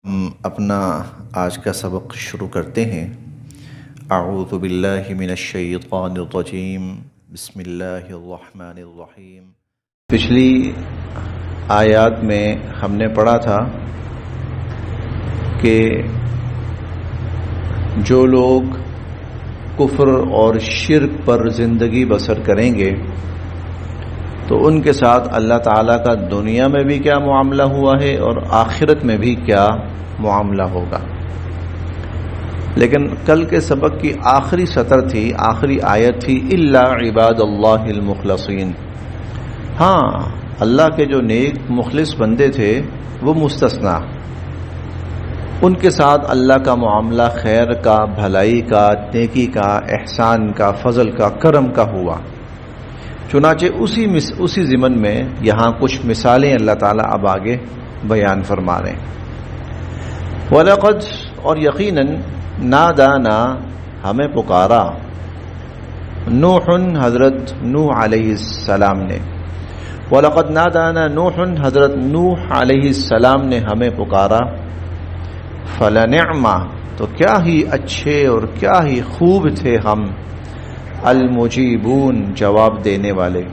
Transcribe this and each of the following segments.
ہم اپنا آج کا سبق شروع کرتے ہیں۔ اعوذ باللہ من الشیطان الرجیم، بسم اللہ الرحمن الرحیم۔ پچھلی آیات میں ہم نے پڑھا تھا کہ جو لوگ کفر اور شرک پر زندگی بسر کریں گے تو ان کے ساتھ اللہ تعالیٰ کا دنیا میں بھی کیا معاملہ ہوا ہے اور آخرت میں بھی کیا معاملہ ہوگا۔ لیکن کل کے سبق کی آخری سطر تھی، آخری آیت تھی الا عباد اللہ المخلصین۔ ہاں، اللہ کے جو نیک مخلص بندے تھے وہ مستثنا، ان کے ساتھ اللہ کا معاملہ خیر کا، بھلائی کا، نیکی کا، احسان کا، فضل کا، کرم کا ہوا۔ چنانچہ اسی ضمن میں یہاں کچھ مثالیں اللہ تعالیٰ اب آگے بیان فرما رہے ہیں۔ وَلَقَدْ، اور یقیناً، نادانا، ہمیں پکارا، نوح، حضرت نوح علیہ السلام نے۔ وَلَقَدْ نادانا نوح، حضرت نوح علیہ السلام نے ہمیں پکارا۔ فَلَنِعْمَ، تو کیا ہی اچھے اور کیا ہی خوب تھے ہم، المجیبون، جواب دینے والے۔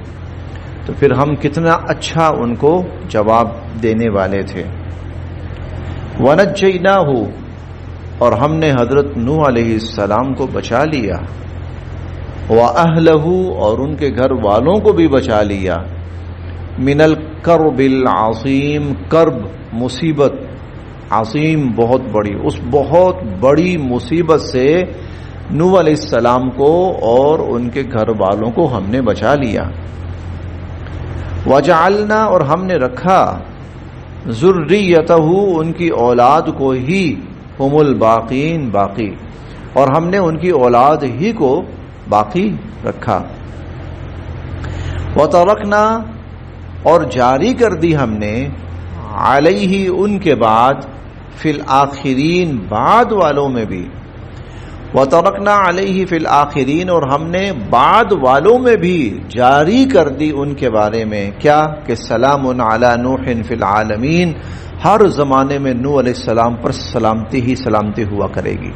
تو پھر ہم کتنا اچھا ان کو جواب دینے والے تھے۔ وَنَجَّيْنَاهُ، اور ہم نے حضرت نوح علیہ السلام کو بچا لیا۔ وَأَهْلَهُ، اور ان کے گھر والوں کو بھی بچا لیا۔ مِنَ الْكَرْبِ الْعَظِيمِ، کرب، مصیبت، عظیم، بہت بڑی، اس بہت بڑی مصیبت سے نوح علیہ السلام کو اور ان کے گھر والوں کو ہم نے بچا لیا۔ وَجَعَلْنَا، اور ہم نے رکھا، ذُرِّيَّتَهُ، ان کی اولاد کو ہی، هُمُ الْبَاقِينَ، باقی، اور ہم نے ان کی اولاد ہی کو باقی رکھا۔ وَتَرَكْنَا، اور جاری کر دی ہم نے، علیہ، ان کے بعد، فی الآخرین، بعد والوں میں بھی، وَتَرَكْنَا عَلَيْهِ فِي الْآخِرِينَ، اور ہم نے بعد والوں میں بھی جاری کر دی ان کے بارے میں کیا، کہ سلام علی نوح فی العالمین، ہر زمانے میں نوح علیہ السلام پر سلامتی ہی سلامتی ہوا کرے گی۔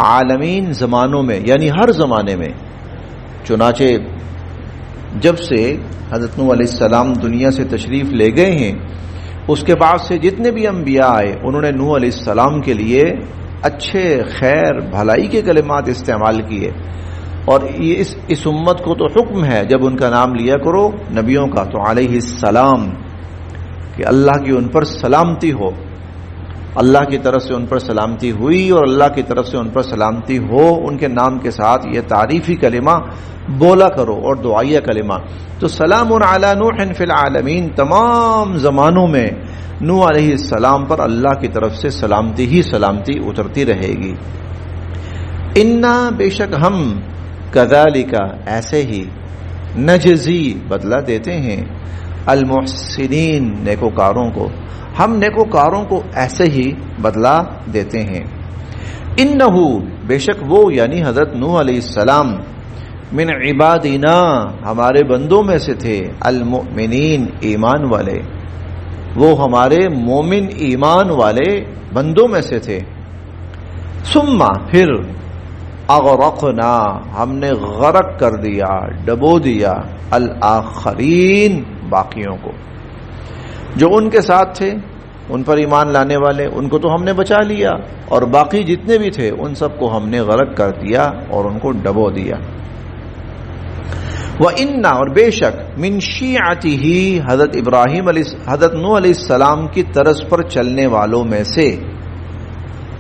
عالمین، زمانوں میں، یعنی ہر زمانے میں۔ چنانچہ جب سے حضرت نوح علیہ السلام دنیا سے تشریف لے گئے ہیں، اس کے بعد سے جتنے بھی انبیاء آئے انہوں نے نوح علیہ السلام کے لیے اچھے، خیر، بھلائی کے کلمات استعمال کیے، اور اس امت کو تو حکم ہے جب ان کا نام لیا کرو نبیوں کا تو علیہ السلام، کہ اللہ کی ان پر سلامتی ہو، اللہ کی طرف سے ان پر سلامتی ہوئی اور اللہ کی طرف سے ان پر سلامتی ہو، ان کے نام کے ساتھ یہ تعریفی کلمہ بولا کرو اور دعائیہ کلمہ۔ تو سلام علی نوح فی العالمین، تمام زمانوں میں نوح علیہ السلام پر اللہ کی طرف سے سلامتی ہی سلامتی اترتی رہے گی۔ انا، بے شک ہم، کذالک، ایسے ہی، نجزی، بدلہ دیتے ہیں، المحسنین، نیکوکاروں کو، ہم نیکوکاروں کو ایسے ہی بدلہ دیتے ہیں۔ انہو، بے شک وہ، یعنی حضرت نوح علیہ السلام، من عبادنا، ہمارے بندوں میں سے تھے، المؤمنین، ایمان والے، وہ ہمارے مومن ایمان والے بندوں میں سے تھے۔ ثم، پھر، اغرقنا، ہم نے غرق کر دیا، ڈبو دیا، الآخرین، باقیوں کو، جو ان کے ساتھ تھے، ان پر ایمان لانے والے، ان کو تو ہم نے بچا لیا، اور باقی جتنے بھی تھے ان سب کو ہم نے غرق کر دیا اور ان کو ڈبو دیا۔ وَإِنَّ، اور بے شک، من شیعتہ، حضرت نوح علیہ السلام کی طرز پر چلنے والوں میں سے،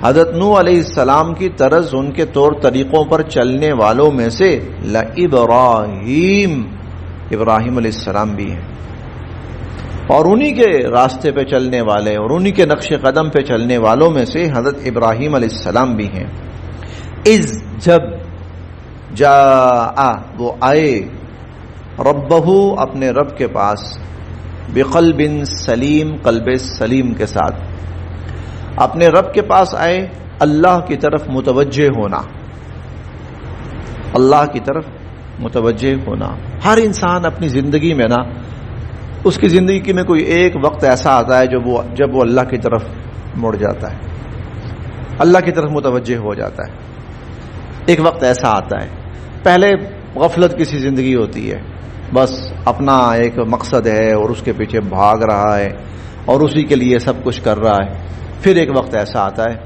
حضرت نوح علیہ السلام کی طرز، ان کے طور طریقوں پر چلنے والوں میں سے، لَإِبْرَاهِيمَ، ابراہیم علیہ السلام بھی ہیں، اور انہی کے راستے پہ چلنے والے اور انہی کے نقش قدم پہ چلنے والوں میں سے حضرت ابراہیم علیہ السلام بھی ہیں۔ اذ، جب، جاء، وہ آئے، ربہ، اپنے رب کے پاس، بقلب سلیم، قلب سلیم کے ساتھ، اپنے رب کے پاس آئے، اللہ کی طرف متوجہ ہونا، اللہ کی طرف متوجہ ہونا۔ ہر انسان اپنی زندگی میں نا اس کی زندگی میں کوئی ایک وقت ایسا آتا ہے جب وہ اللہ کی طرف مڑ جاتا ہے، اللہ کی طرف متوجہ ہو جاتا ہے. ایک وقت ایسا آتا ہے، پہلے غفلت کی سی زندگی ہوتی ہے، بس اپنا ایک مقصد ہے اور اس کے پیچھے بھاگ رہا ہے اور اسی کے لیے سب کچھ کر رہا ہے. پھر ایک وقت ایسا آتا ہے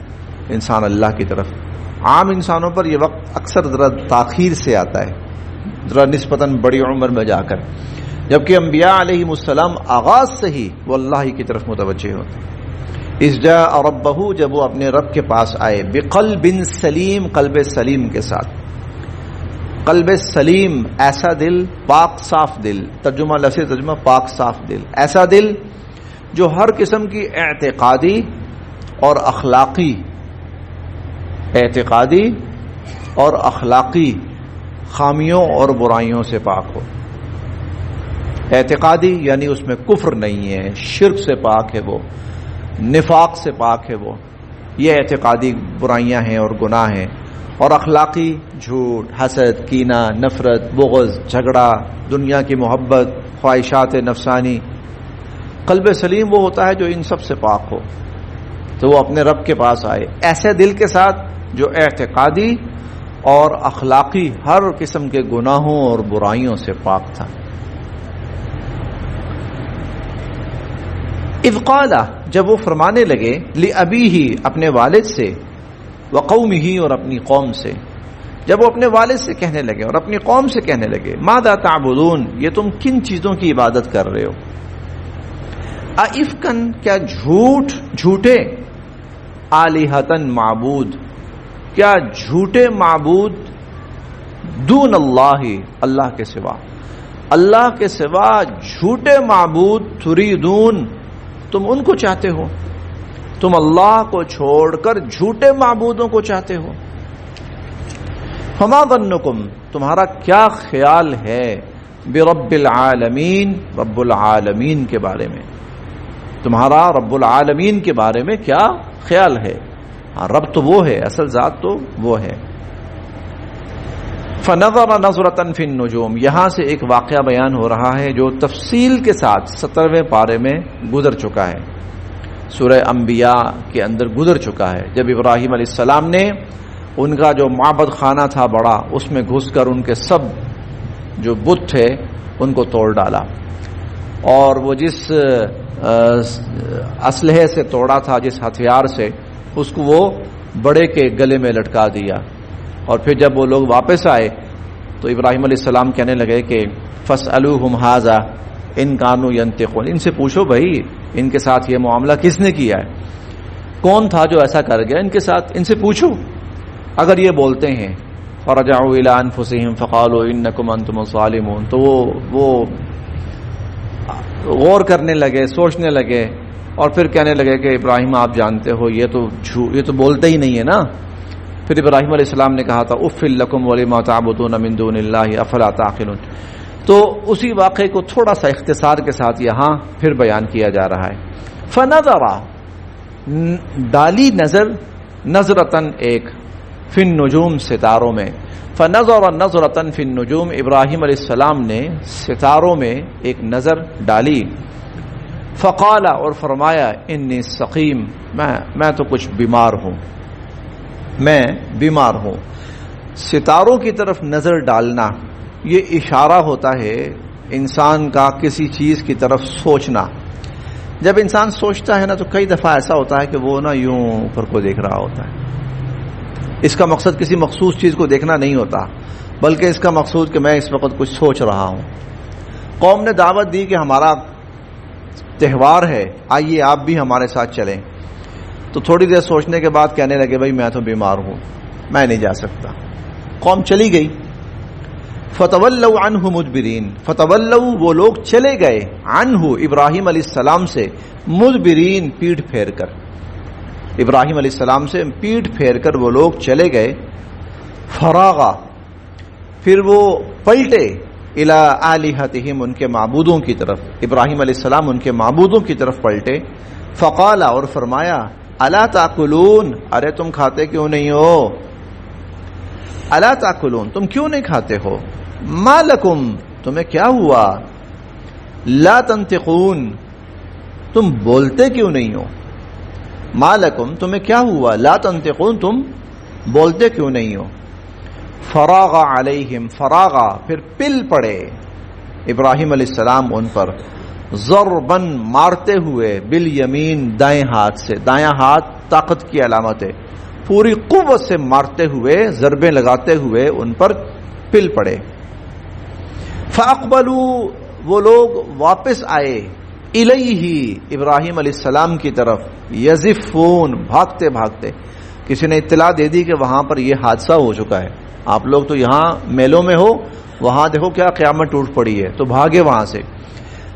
انسان اللہ کی طرف. عام انسانوں پر یہ وقت اکثر ذرا تاخیر سے آتا ہے، ذرا نسبتاً بڑی عمر میں جا کر، جبکہ انبیاء علیہم السلام آغاز سے ہی وہ اللہ ہی کی طرف متوجہ ہوتے ہیں. اذ جاء ربہ، جب وہ اپنے رب کے پاس آئے، بقلب سلیم، قلب سلیم کے ساتھ. قلب سلیم ایسا دل، پاک صاف دل، ترجمہ لفظ ترجمہ پاک صاف دل، ایسا دل جو ہر قسم کی اعتقادی اور اخلاقی خامیوں اور برائیوں سے پاک ہو. اعتقادی یعنی اس میں کفر نہیں ہے، شرک سے پاک ہے، وہ نفاق سے پاک ہے، وہ یہ اعتقادی برائیاں ہیں اور گناہ ہیں. اور اخلاقی جھوٹ، حسد، کینہ، نفرت، بغض، جھگڑا، دنیا کی محبت، خواہشات نفسانی. قلب سلیم وہ ہوتا ہے جو ان سب سے پاک ہو. تو وہ اپنے رب کے پاس آئے ایسے دل کے ساتھ جو اعتقادی اور اخلاقی ہر قسم کے گناہوں اور برائیوں سے پاک تھا. اذ قال، جب وہ فرمانے لگے، لأبیہ، اپنے والد سے، وقومہ، اور اپنی قوم سے. جب وہ اپنے والد سے کہنے لگے اور اپنی قوم سے کہنے لگے، ماذا تعبدون، یہ تم کن چیزوں کی عبادت کر رہے ہو؟ ائفکن، کیا جھوٹے، آلہتن، معبود، کیا جھوٹے معبود، دون اللہ، اللہ کے سوا، اللہ کے سوا جھوٹے معبود، تریدون، تم ان کو چاہتے ہو، تم اللہ کو چھوڑ کر جھوٹے معبودوں کو چاہتے ہو. فما ظنکم، تمہارا کیا خیال ہے، برب العالمین، رب العالمین کے بارے میں، تمہارا رب العالمین کے بارے میں کیا خیال ہے؟ رب تو وہ ہے، اصل ذات تو وہ ہے. فنظر نظرۃ فی النجوم، یہاں سے ایک واقعہ بیان ہو رہا ہے جو تفصیل کے ساتھ 17ویں پارے میں گزر چکا ہے، سورہ انبیاء کے اندر گزر چکا ہے. جب ابراہیم علیہ السلام نے ان کا جو معبد خانہ تھا بڑا، اس میں گھس کر ان کے سب جو بت تھے ان کو توڑ ڈالا، اور وہ جس اسلحے سے توڑا تھا، جس ہتھیار سے، اس کو وہ بڑے کے گلے میں لٹکا دیا. اور پھر جب وہ لوگ واپس آئے تو ابراہیم علیہ السلام کہنے لگے کہ فاسألوہم ھذا ان کانوا ینطقون، ان سے پوچھو بھائی ان کے ساتھ یہ معاملہ کس نے کیا ہے، کون تھا جو ایسا کر گیا ان کے ساتھ، ان سے پوچھو اگر یہ بولتے ہیں. فرجعوا الی انفسہم فقالوا انکم انتم الظالمون، تو وہ غور کرنے لگے، سوچنے لگے، اور پھر کہنے لگے کہ ابراہیم آپ جانتے ہو یہ تو بولتے ہی نہیں ہے نا. پھر ابراہیم علیہ السلام نے کہا تھا اف لکم ولما تعبدون من دون اللہ افلا تعقلون. تو اسی واقعے کو تھوڑا سا اختصار کے ساتھ یہاں پھر بیان کیا جا رہا ہے. فنظر، ڈالی نظر، نظرتن ایک، فی النجوم، ستاروں میں. فنظر نظرتن فی النجوم، ابراہیم علیہ السلام نے ستاروں میں ایک نظر ڈالی. فقال، اور فرمایا، انی سقیم، میں تو کچھ بیمار ہوں، میں بیمار ہوں. ستاروں کی طرف نظر ڈالنا یہ اشارہ ہوتا ہے انسان کا کسی چیز کی طرف سوچنا. جب انسان سوچتا ہے نا تو کئی دفعہ ایسا ہوتا ہے کہ وہ نا یوں اوپر کو دیکھ رہا ہوتا ہے. اس کا مقصد کسی مخصوص چیز کو دیکھنا نہیں ہوتا، بلکہ اس کا مقصود کہ میں اس وقت کچھ سوچ رہا ہوں. قوم نے دعوت دی کہ ہمارا تہوار ہے، آئیے آپ بھی ہمارے ساتھ چلیں. تو تھوڑی دیر سوچنے کے بعد کہنے لگے بھائی میں تو بیمار ہوں، میں نہیں جا سکتا. قوم چلی گئی. فتولوا عنہ مدبرین، فتولوا، وہ لوگ چلے گئے، عنہ، ابراہیم علیہ السلام سے، مدبرین، پیٹھ پھیر کر، ابراہیم علیہ السلام سے پیٹھ پھیر کر وہ لوگ چلے گئے. فراغا، پھر وہ پلٹے، الی آلہتہم، ان کے معبودوں کی طرف. ابراہیم علیہ السلام ان کے معبودوں کی طرف پلٹے. فقال، اور فرمایا، الا تاکلون، ارے تم کھاتے کیوں نہیں ہو، الا تاکلون، تم کیوں نہیں کھاتے ہو، ما لکم، تمہیں کیا ہوا، لا تنطقون، تم بولتے کیوں نہیں ہو؟ ما لکم، تمہیں کیا ہوا؟ لا تنطقون، تم بولتے کیوں نہیں ہو؟ فراغ علیہم، فراغا پھر پل پڑے ابراہیم علیہ السلام ان پر، ضربن مارتے ہوئے، بالیمین دائیں ہاتھ سے، دایاں ہاتھ طاقت کی علامت ہے، پوری قوت سے مارتے ہوئے، ضربیں لگاتے ہوئے ان پر پل پڑے۔ فاقبلوا، وہ لوگ واپس آئے، الیہ، ابراہیم علیہ السلام کی طرف، یزفون، بھاگتے بھاگتے۔ کسی نے اطلاع دے دی کہ وہاں پر یہ حادثہ ہو چکا ہے، آپ لوگ تو یہاں میلوں میں ہو، وہاں دیکھو کیا قیامت ٹوٹ پڑی ہے، تو بھاگے وہاں سے۔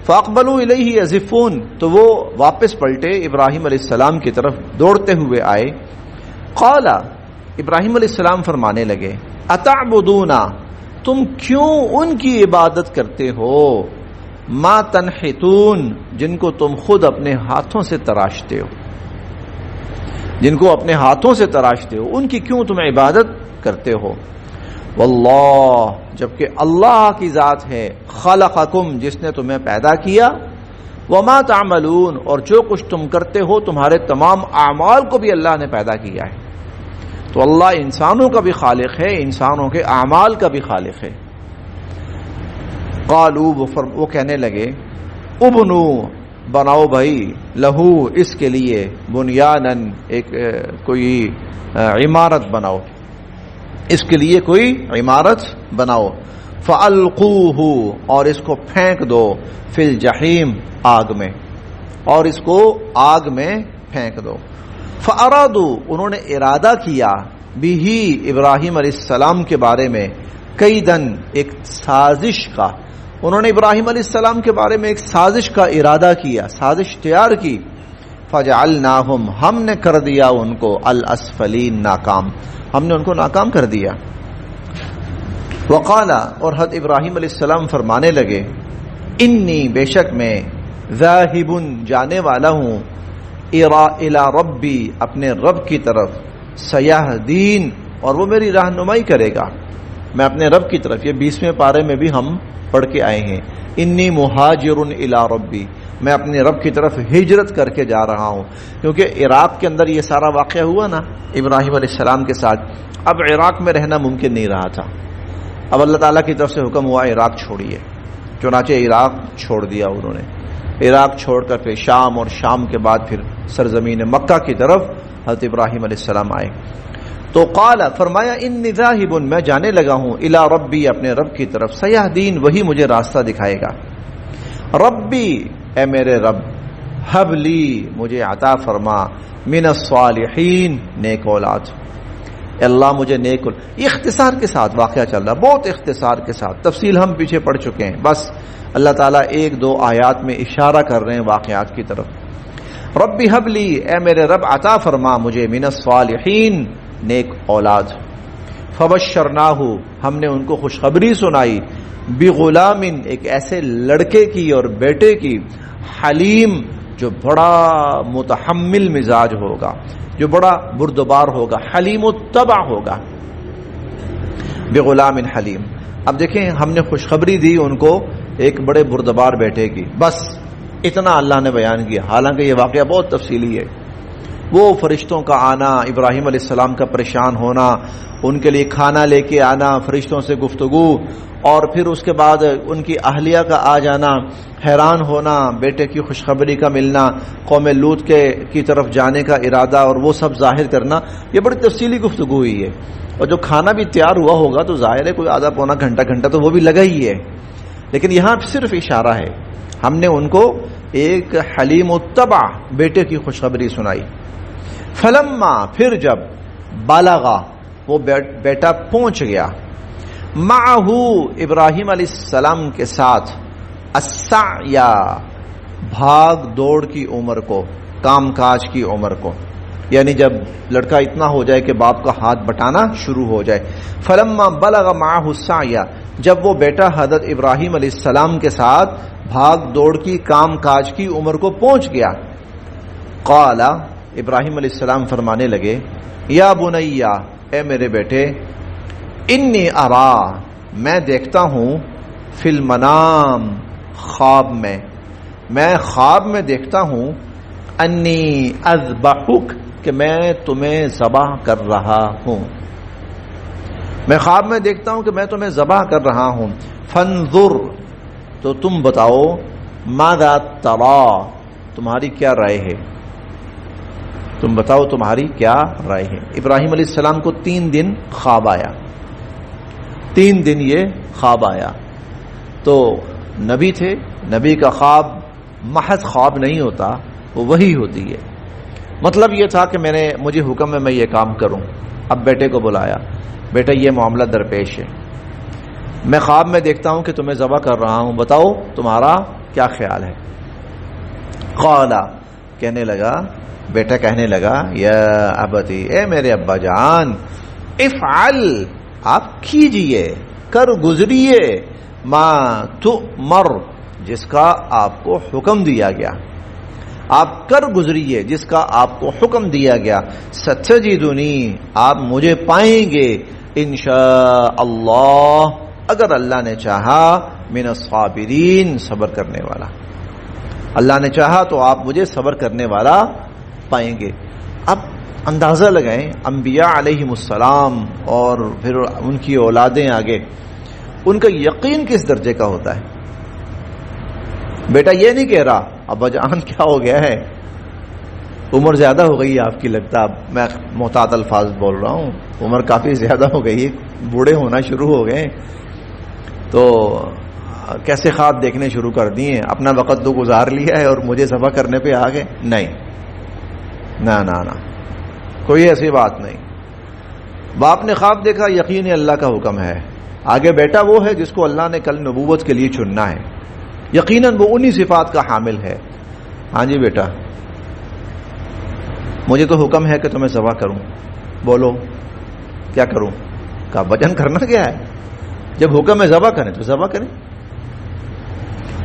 فاقبلوا الیہ یزفون، تو وہ واپس پلٹے ابراہیم علیہ السلام کی طرف دوڑتے ہوئے آئے۔ قال، ابراہیم علیہ السلام فرمانے لگے، اتعبدون، تم کیوں ان کی عبادت کرتے ہو، ما تنحتون، جن کو تم خود اپنے ہاتھوں سے تراشتے ہو، جن کو اپنے ہاتھوں سے تراشتے ہو، ان کی کیوں تم عبادت کرتے ہو؟ واللہ، جبکہ اللہ کی ذات ہے، خلقکم، جس نے تمہیں پیدا کیا، وما تعملون، اور جو کچھ تم کرتے ہو، تمہارے تمام اعمال کو بھی اللہ نے پیدا کیا ہے۔ تو اللہ انسانوں کا بھی خالق ہے، انسانوں کے اعمال کا بھی خالق ہے۔ قالوا، وہ کہنے لگے، ابنو، بناؤ بھائی، لہو، اس کے لیے، بنیانن، ایک کوئی عمارت بناؤ، اس کے لیے کوئی عمارت بناؤ، فَأَلْقُوهُ، اور اس کو پھینک دو، فِي الْجَحِيمِ، آگ میں، اور اس کو آگ میں پھینک دو۔ فَأَرَادُوا، انہوں نے ارادہ کیا، بِهِ، ابراہیم علیہ السلام کے بارے میں، کیدن، ایک سازش کا، انہوں نے ابراہیم علیہ السلام کے بارے میں ایک سازش کا ارادہ کیا، سازش تیار کی۔ فَجَعَلْنَاهُمْ، ہم نے کر دیا ان کو، الْأَسْفَلِينَ، ناکام، ہم نے ان کو ناکام کر دیا۔ وقال، اور حضرت ابراہیم علیہ السلام فرمانے لگے، انی، بے شک میں، ذاہب، جانے والا ہوں، الی ربی، اپنے رب کی طرف، سیہدین، اور وہ میری رہنمائی کرے گا، میں اپنے رب کی طرف۔ یہ 20ویں پارے میں بھی ہم پڑھ کے آئے ہیں، انی مہاجر الی ربی، میں اپنے رب کی طرف ہجرت کر کے جا رہا ہوں، کیونکہ عراق کے اندر یہ سارا واقعہ ہوا نا ابراہیم علیہ السلام کے ساتھ، اب عراق میں رہنا ممکن نہیں رہا تھا، اب اللہ تعالیٰ کی طرف سے حکم ہوا عراق چھوڑیے، چنانچہ عراق چھوڑ دیا انہوں نے، عراق چھوڑ کر پھر شام، اور شام کے بعد پھر سرزمین مکہ کی طرف حضرت ابراہیم علیہ السلام آئے۔ تو قال، فرمایا، انی ذاہب، میں جانے لگا ہوں، الی ربی، اپنے رب کی طرف، سیہدین، وہی مجھے راستہ دکھائے گا۔ ربی، اے میرے رب، ہب لی، مجھے عطا فرما، من الصالحین، نیک اولاد، اللہ مجھے نیک اولاد۔ یہ اختصار کے ساتھ واقعہ چل رہا، بہت اختصار کے ساتھ، تفصیل ہم پیچھے پڑھ چکے ہیں، بس اللہ تعالیٰ 1-2 آیات میں اشارہ کر رہے ہیں واقعات کی طرف۔ ربی ہب لی، اے میرے رب عطا فرما مجھے، من الصالحین، نیک اولاد۔ فبشرناہ، ہم نے ان کو خوشخبری سنائی، بغلام، ایک ایسے لڑکے کی اور بیٹے کی، حلیم، جو بڑا متحمل مزاج ہوگا، جو بڑا بردبار ہوگا، حلیم الطبع ہوگا، بغلام حلیم۔ اب دیکھیں، ہم نے خوشخبری دی ان کو ایک بڑے بردبار بیٹے کی، بس اتنا اللہ نے بیان کیا، حالانکہ یہ واقعہ بہت تفصیلی ہے۔ وہ فرشتوں کا آنا، ابراہیم علیہ السلام کا پریشان ہونا، ان کے لیے کھانا لے کے آنا، فرشتوں سے گفتگو، اور پھر اس کے بعد ان کی اہلیہ کا آ جانا، حیران ہونا، بیٹے کی خوشخبری کا ملنا، قوم لوط کی طرف جانے کا ارادہ اور وہ سب ظاہر کرنا، یہ بڑی تفصیلی گفتگو ہوئی ہے۔ اور جو کھانا بھی تیار ہوا ہوگا تو ظاہر ہے کوئی آدھا پونا گھنٹہ تو وہ بھی لگا ہی ہے، لیکن یہاں صرف اشارہ ہے، ہم نے ان کو ایک حلیم الطبع بیٹے کی خوشخبری سنائی۔ فلما، پھر جب، بالغا، وہ بیٹا پہنچ گیا، معہو، ابراہیم علیہ السلام کے ساتھ، السعی، بھاگ دوڑ کی عمر کو، کام کاج کی عمر کو، یعنی جب لڑکا اتنا ہو جائے کہ باپ کا ہاتھ بٹانا شروع ہو جائے۔ فلما بلغ معہ السعی، جب وہ بیٹا حضرت ابراہیم علیہ السلام کے ساتھ بھاگ دوڑ کی، کام کاج کی عمر کو پہنچ گیا، قال، ابراہیم علیہ السلام فرمانے لگے، یا بنیا، اے میرے بیٹے، انی ارا، میں دیکھتا ہوں، فی المنام، خواب میں خواب میں دیکھتا ہوں انی اذبحک کہ میں تمہیں ذبح کر رہا ہوں، میں خواب میں دیکھتا ہوں کہ میں تمہیں ذبح کر رہا ہوں، فانظر تو تم بتاؤ، ماذا ترى تمہاری کیا رائے ہے، تم بتاؤ تمہاری کیا رائے ہے۔ ابراہیم علیہ السلام کو 3 دن خواب آیا، 3 دن یہ خواب آیا، تو نبی تھے، نبی کا خواب محض خواب نہیں ہوتا، وہ وحی ہوتی ہے۔ مطلب یہ تھا کہ مجھے حکم ہے میں یہ کام کروں۔ اب بیٹے کو بلایا، بیٹا یہ معاملہ درپیش ہے، میں خواب میں دیکھتا ہوں کہ تمہیں ذبح کر رہا ہوں، بتاؤ تمہارا کیا خیال ہے۔ قال کہنے لگا، بیٹا کہنے لگا، یا ابتی اے میرے ابا جان، افعل آپ کیجئے، کر گزریے، ما تؤمر جس کا آپ کو حکم دیا گیا، آپ کر گزریے جس کا آپ کو حکم دیا گیا، ستجدنی آپ مجھے پائیں گے، انشاء اللہ اگر اللہ نے چاہا، من الصابرین صبر کرنے والا، اللہ نے چاہا تو آپ مجھے صبر کرنے والا پائیں گے۔ اب اندازہ لگائیں انبیاء علیہم السلام اور پھر ان کی اولادیں آگے، ان کا یقین کس درجے کا ہوتا ہے۔ بیٹا یہ نہیں کہہ رہا ابا جان کیا ہو گیا ہے، عمر زیادہ ہو گئی آپ کی، لگتا اب میں محتاط الفاظ بول رہا ہوں، عمر کافی زیادہ ہو گئی، بوڑھے ہونا شروع ہو گئے، تو کیسے خواب دیکھنے شروع کر دیے، اپنا وقت تو گزار لیا ہے اور مجھے ذبح کرنے پہ آ گئے۔ نہیں، نہ کوئی ایسی بات نہیں۔ باپ نے خواب دیکھا، یقین اللہ کا حکم ہے، آگے بیٹا وہ ہے جس کو اللہ نے کل نبوت کے لیے چننا ہے، یقیناً وہ انہی صفات کا حامل ہے۔ ہاں جی بیٹا، مجھے تو حکم ہے کہ تمہیں ذبح کروں، بولو کیا کروں؟ کہا وجن کرنا کیا ہے، جب حکم ہے ذبح کریں تو ذبح کریں،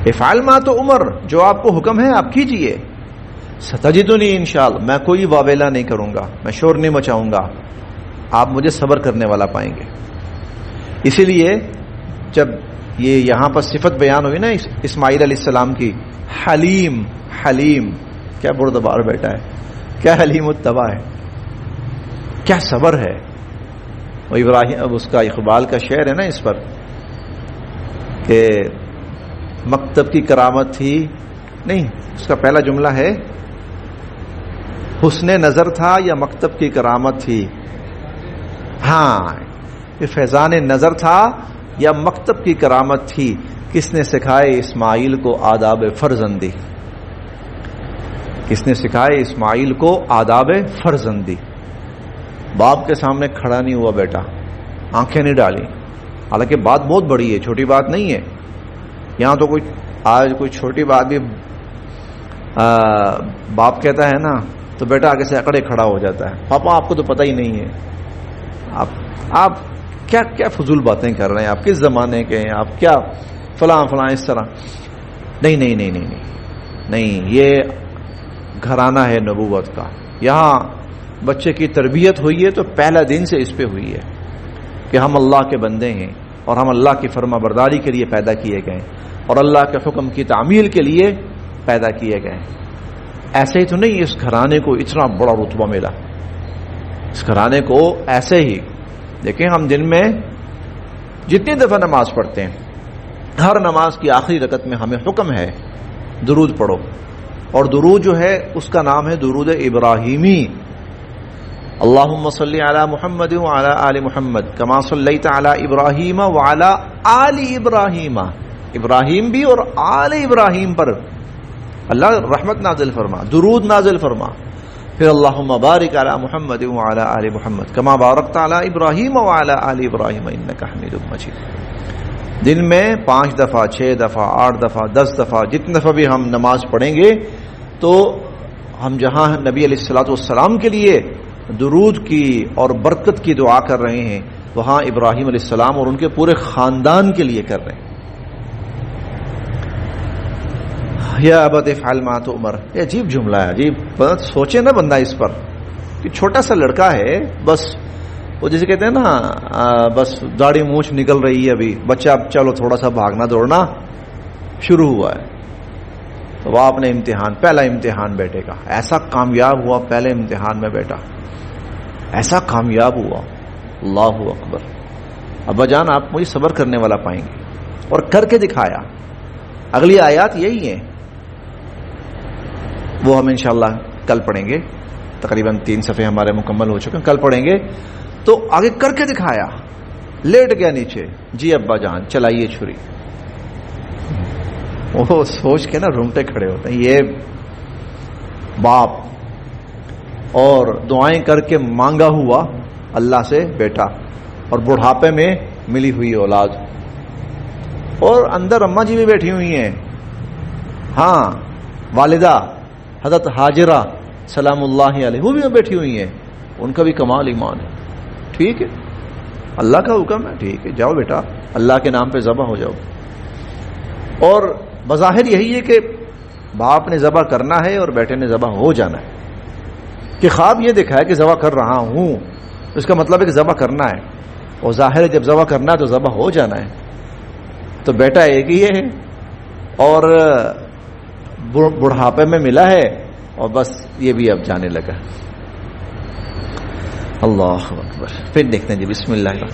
افعل ما تو عمر جو آپ کو حکم ہے آپ کیجئے، ستجدنی انشاءاللہ میں کوئی واویلا نہیں کروں گا، میں شور نہیں مچاؤں گا، آپ مجھے صبر کرنے والا پائیں گے۔ اسی لیے جب یہ یہاں پر صفت بیان ہوئی نا اسماعیل علیہ السلام کی، حلیم کیا بردبار بیٹا ہے، کیا حلیم الطبع ہے، کیا صبر ہے۔ وہ ابراہیم، اب اس کا اقبال کا شعر ہے نا اس پر کہ مکتب کی کرامت تھی، نہیں اس کا پہلا جملہ ہے حسن نظر تھا یا مکتب کی کرامت تھی، ہاں یہ فیضان نظر تھا یا مکتب کی کرامت تھی، کس نے سکھائے اسماعیل کو آداب فرزندی، کس نے سکھائے اسماعیل کو آداب فرزندی۔ باپ کے سامنے کھڑا نہیں ہوا بیٹا، آنکھیں نہیں ڈالی، حالانکہ بات بہت بڑی ہے، چھوٹی بات نہیں ہے، یہاں تو آج کوئی چھوٹی بات بھی باپ کہتا ہے نا تو بیٹا آگے سے اکڑے کھڑا ہو جاتا ہے، پاپا آپ کو تو پتہ ہی نہیں ہے، آپ کیا کیا فضول باتیں کر رہے ہیں، آپ کس زمانے کے ہیں، آپ کیا فلاں اس طرح۔ نہیں، یہ گھرانہ ہے نبوت کا، یہاں بچے کی تربیت ہوئی ہے تو پہلا دن سے اس پہ ہوئی ہے کہ ہم اللہ کے بندے ہیں اور ہم اللہ کی فرما برداری کے لیے پیدا کیے گئے اور اللہ کے حکم کی تعمیل کے لیے پیدا کیے گئے۔ ایسے ہی تو نہیں اس گھرانے کو اتنا بڑا رتبہ ملا، اس گھرانے کو ایسے ہی دیکھیں، ہم دن میں جتنی دفعہ نماز پڑھتے ہیں، ہر نماز کی آخری رکعت میں ہمیں حکم ہے درود پڑھو، اور درود جو ہے اس کا نام ہے درود ابراہیمی، اللہم صلی علی محمد وعلی آل محمد کما صلیت علی ابراہیم وعلی آل ابراہیم، ابراہیم بھی اور آل ابراہیم پر اللہ رحمت نازل فرما، درود نازل فرما، پھر اللہم بارک علی محمد وعلی آل محمد کما بارکت علی ابراہیم وعلی آل ابراہیم انک حمید مجید۔ دن میں 5 دفعہ 6 دفعہ 8 دفعہ 10 دفعہ جتنی دفعہ بھی ہم نماز پڑھیں گے تو ہم جہاں نبی علیہ الصلوۃ والسلام کے لیے درود کی اور برکت کی دعا کر رہے ہیں، وہاں ابراہیم علیہ السلام اور ان کے پورے خاندان کے لیے کر رہے ہیں۔ یا ابت افعل ما تؤمر، یہ عجیب جملہ ہے، عجیب، سوچے نا بندہ اس پر کہ چھوٹا سا لڑکا ہے، بس وہ جیسے کہتے ہیں نا بس داڑھی مونچھ نکل رہی ہے ابھی، بچہ اب چلو تھوڑا سا بھاگنا دوڑنا شروع ہوا ہے. تو وہ آپ نے امتحان، پہلا امتحان بیٹے کا، ایسا کامیاب ہوا پہلے امتحان میں بیٹا، ایسا کامیاب ہوا. اللہ اکبر. ابا جان آپ مجھے صبر کرنے والا پائیں گے، اور کر کے دکھایا. اگلی آیات یہی ہیں، وہ ہم انشاءاللہ کل پڑھیں گے. تقریباً 3 صفحے ہمارے مکمل ہو چکے ہیں، کل پڑھیں گے. تو آگے کر کے دکھایا، لیٹ گیا نیچے، جی ابا جان چلائیے چھری. وہ سوچ کے نا رونگٹے کھڑے ہوتے ہیں، یہ باپ اور دعائیں کر کے مانگا ہوا اللہ سے بیٹا، اور بڑھاپے میں ملی ہوئی اولاد، اور اندر اماں جی بھی بیٹھی ہوئی ہیں. ہاں والدہ حضرت ہاجرہ سلام اللہ علیہ وہ بھی بیٹھی ہوئی ہیں، ان کا بھی کمال ایمان ہے. ٹھیک ہے، اللہ کا حکم ہے، ٹھیک ہے جاؤ بیٹا اللہ کے نام پہ ذبح ہو جاؤ. اور بظاہر یہی ہے کہ باپ نے ذبح کرنا ہے اور بیٹے نے ذبح ہو جانا ہے، کہ خواب یہ دیکھا ہے کہ ذبح کر رہا ہوں، اس کا مطلب ہے کہ ذبح کرنا ہے. اور ظاہر ہے جب ذبح کرنا ہے تو ذبح ہو جانا ہے. تو بیٹا ایک ہی ہے اور بڑھاپے میں ملا ہے، اور بس یہ بھی اب جانے لگا. اللہ اکبر. پھر دیکھتے ہیں جی، بسم اللہ.